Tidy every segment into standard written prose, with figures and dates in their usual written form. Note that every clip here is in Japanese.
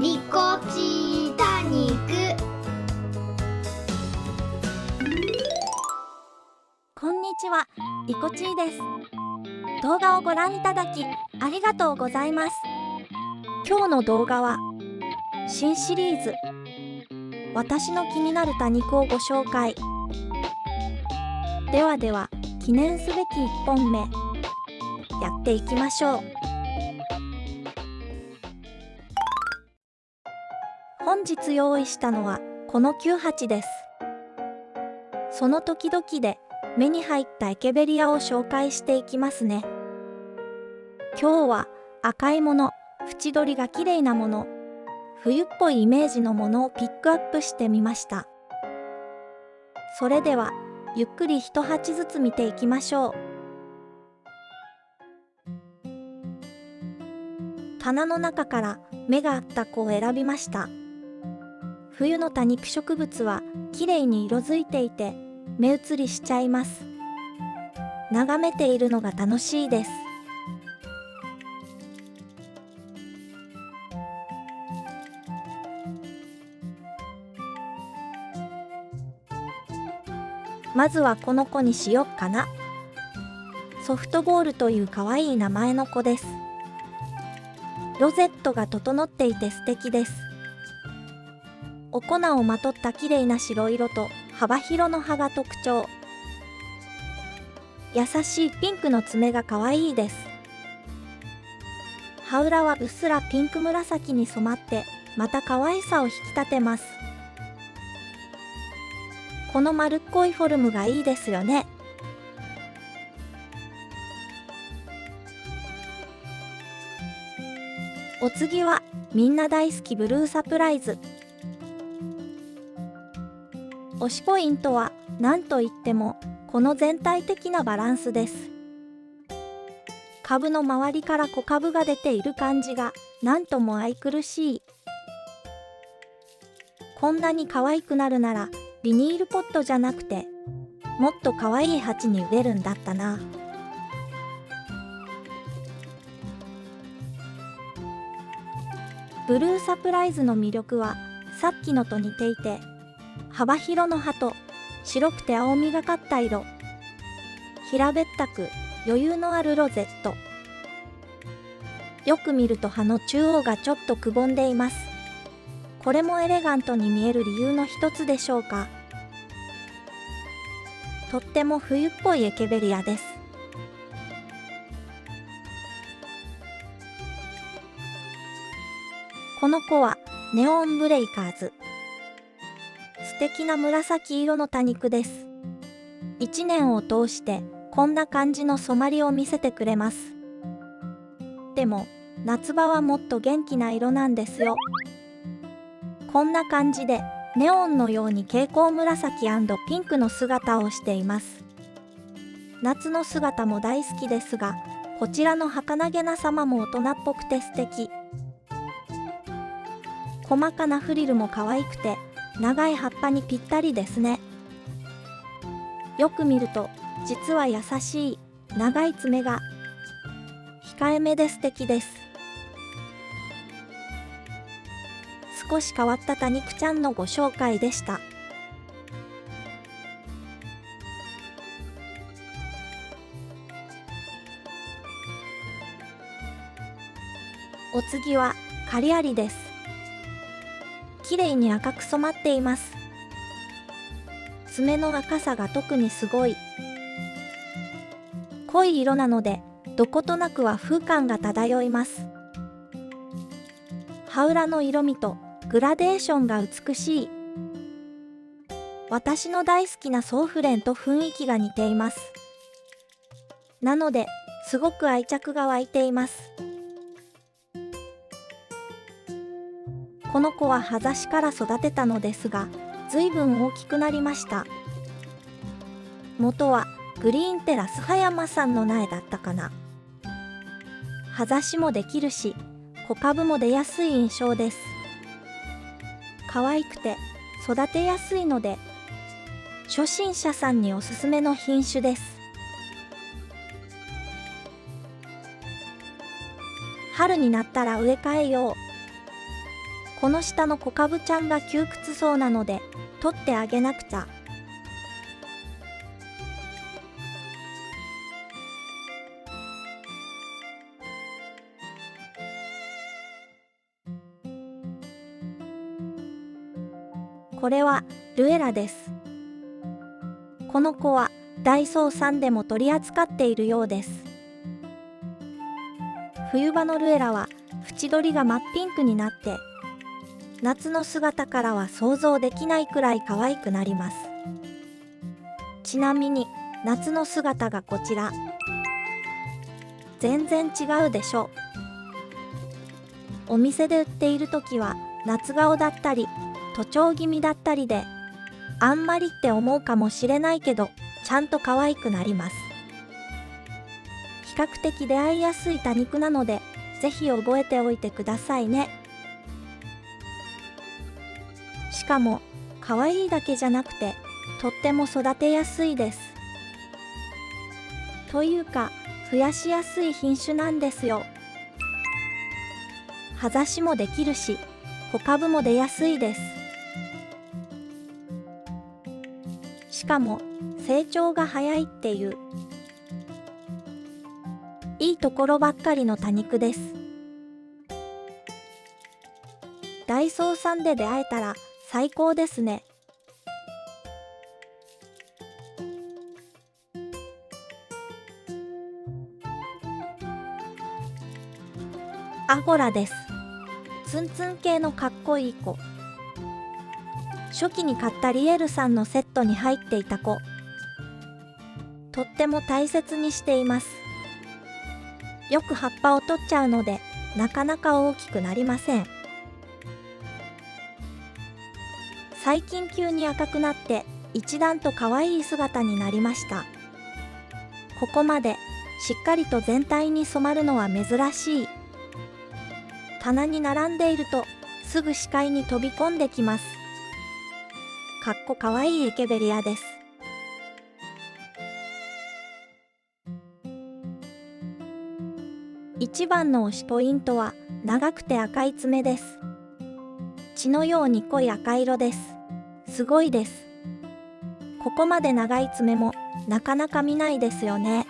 リコチタニック。こんにちは、リコチーです。動画をご覧いただきありがとうございます。今日の動画は新シリーズ私の気になる多肉をご紹介。では記念すべき1本目やっていきましょう。本日用意したのはこの9鉢です。その時々で目に入ったエケベリアを紹介していきますね。今日は赤いもの、縁取りが綺麗なもの、冬っぽいイメージのものをピックアップしてみました。それではゆっくり一鉢ずつ見ていきましょう。棚の中から目が合った子を選びました。冬の多肉植物は綺麗に色づいていて目移りしちゃいます。眺めているのが楽しいです。まずはこの子にしよっかな。ソフトボールというかわいい名前の子です。ロゼットが整っていて素敵です。お粉をまとった綺麗な白色と幅広の葉が特徴。優しいピンクの爪がかわいいです。葉裏はうっすらピンク紫に染まってまた可愛さを引き立てます。この丸っこいフォルムがいいですよね。お次はみんな大好きブルーサプライズ。推しポイントは何といってもこの全体的なバランスです。株の周りから小株が出ている感じがなんとも愛くるしい。こんなに可愛くなるならビニールポットじゃなくてもっと可愛い鉢に植えるんだったな。ブルーサプライズの魅力はさっきのと似ていて、幅広の葉と白くて青みがかった色、平べったく余裕のあるロゼット。よく見ると葉の中央がちょっとくぼんでいます。これもエレガントに見える理由の一つでしょうか。とっても冬っぽいエケベリアです。この子はネオンブレイカーズ。素敵な紫色の多肉です。1年を通してこんな感じの染まりを見せてくれます。でも夏場はもっと元気な色なんですよ。こんな感じでネオンのように蛍光紫&ピンクの姿をしています。夏の姿も大好きですが、こちらの儚げな様も大人っぽくて素敵。細かなフリルも可愛くて長い葉っぱにぴったりですね。よく見ると実は優しい長い爪が控えめで素敵です。少し変わった多肉ちゃんのご紹介でした。お次はカリアリです。綺麗に赤く染まっています。爪の赤さが特にすごい。濃い色なのでどことなく和風感が漂います。葉裏の色味とグラデーションが美しい。私の大好きなソーフレンと雰囲気が似ています。なのですごく愛着が湧いています。この子は葉ざしから育てたのですが、ずいぶん大きくなりました。元はグリーンテラス葉山さんの苗だったかな。葉ざしもできるし、小株も出やすい印象です。可愛くて育てやすいので、初心者さんにおすすめの品種です。春になったら植え替えよう。この下の小カブちゃんが窮屈そうなので取ってあげなくちゃ。これはルエラです。この子はダイソーさんでも取り扱っているようです。冬場のルエラは縁取りが真っピンクになって夏の姿からは想像できないくらい可愛くなります。ちなみに夏の姿がこちら。全然違うでしょ。お店で売っている時は夏顔だったり徒長気味だったりであんまりって思うかもしれないけどちゃんと可愛くなります。比較的出会いやすい多肉なのでぜひ覚えておいてくださいね。しかも可愛いだけじゃなくてとっても育てやすいです。というか増やしやすい品種なんですよ。葉ざしもできるし小株も出やすいです。しかも成長が早いっていういいところばっかりの多肉です。ダイソーさんで出会えたら最高ですね。アゴラです。ツンツン系のかっこいい子。初期に買ったリエルさんのセットに入っていた子。とっても大切にしています。よく葉っぱを取っちゃうのでなかなか大きくなりません。最近急に赤くなって一段と可愛い姿になりました。ここまでしっかりと全体に染まるのは珍しい。棚に並んでいるとすぐ視界に飛び込んできます。かっこかわいいエケベリアです。一番の推しポイントは長くて赤い爪です。血のように濃い赤色です。すごいです。ここまで長い爪もなかなか見ないですよね。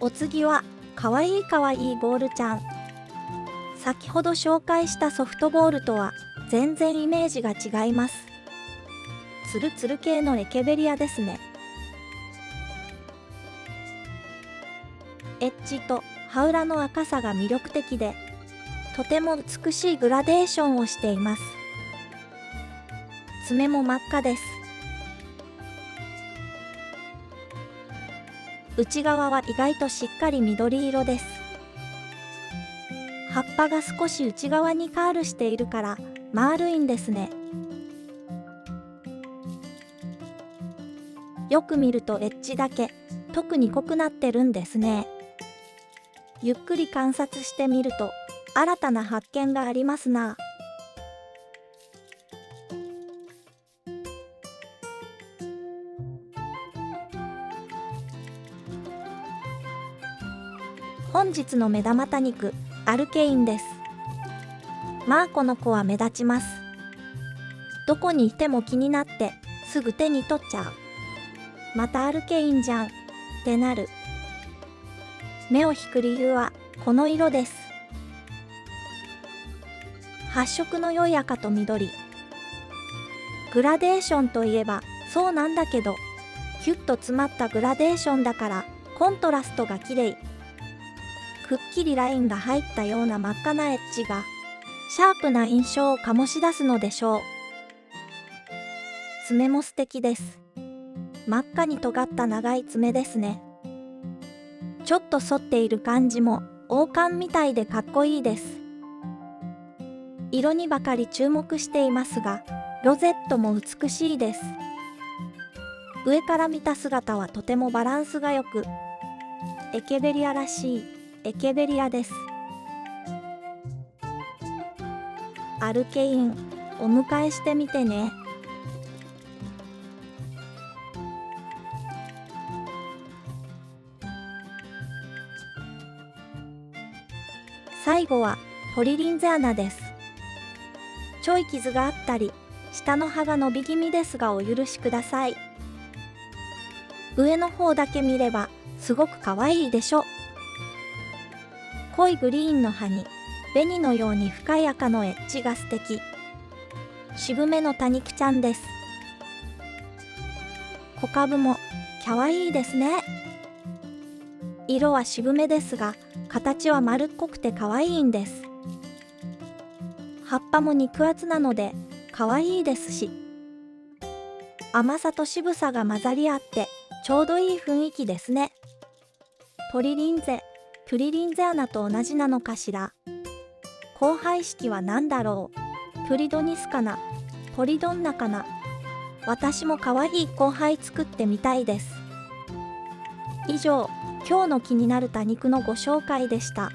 お次はかわいいかわいいボールちゃん。先ほど紹介したソフトボールとは全然イメージが違います。ツルツル系のエケベリアですね。エッジと葉裏の赤さが魅力的で、とても美しいグラデーションをしています。爪も真っ赤です。内側は意外としっかり緑色です。葉っぱが少し内側にカールしているから丸いんですね。よく見るとエッジだけ特に濃くなってるんですね。ゆっくり観察してみると新たな発見がありますな。本日の目玉多肉、アルケインです。まあこの子は目立ちます。どこにいても気になってすぐ手に取っちゃう。またアルケインじゃんってなる。目を引く理由はこの色です。発色の良い赤と緑。グラデーションといえばそうなんだけど、キュッと詰まったグラデーションだからコントラストが綺麗。くっきりラインが入ったような真っ赤なエッジがシャープな印象を醸し出すのでしょう。爪も素敵です。真っ赤に尖った長い爪ですね。ちょっと反っている感じも王冠みたいでかっこいいです。色にばかり注目していますが、ロゼットも美しいです。上から見た姿はとてもバランスが良く、エケベリアらしいエケベリアです。アルケイン、お迎えしてみてね。最後はポリリンゼ穴です。ちょい傷があったり、下の葉が伸び気味ですがお許しください。上の方だけ見ればすごく可愛いでしょ。濃いグリーンの葉に紅のように深い赤のエッジが素敵。渋めの多肉ちゃんです。小株も可愛いですね。色は渋めですが、形は丸っこくて可愛いんです。葉っぱも肉厚なので可愛いですし、甘さと渋さが混ざり合ってちょうどいい雰囲気ですね。ポリリンゼ、プリリンゼ穴と同じなのかしら。交配式は何だろう。プリドニスかな、ポリドンナかな。私も可愛い交配作ってみたいです。以上、今日の気になる多肉のご紹介でした。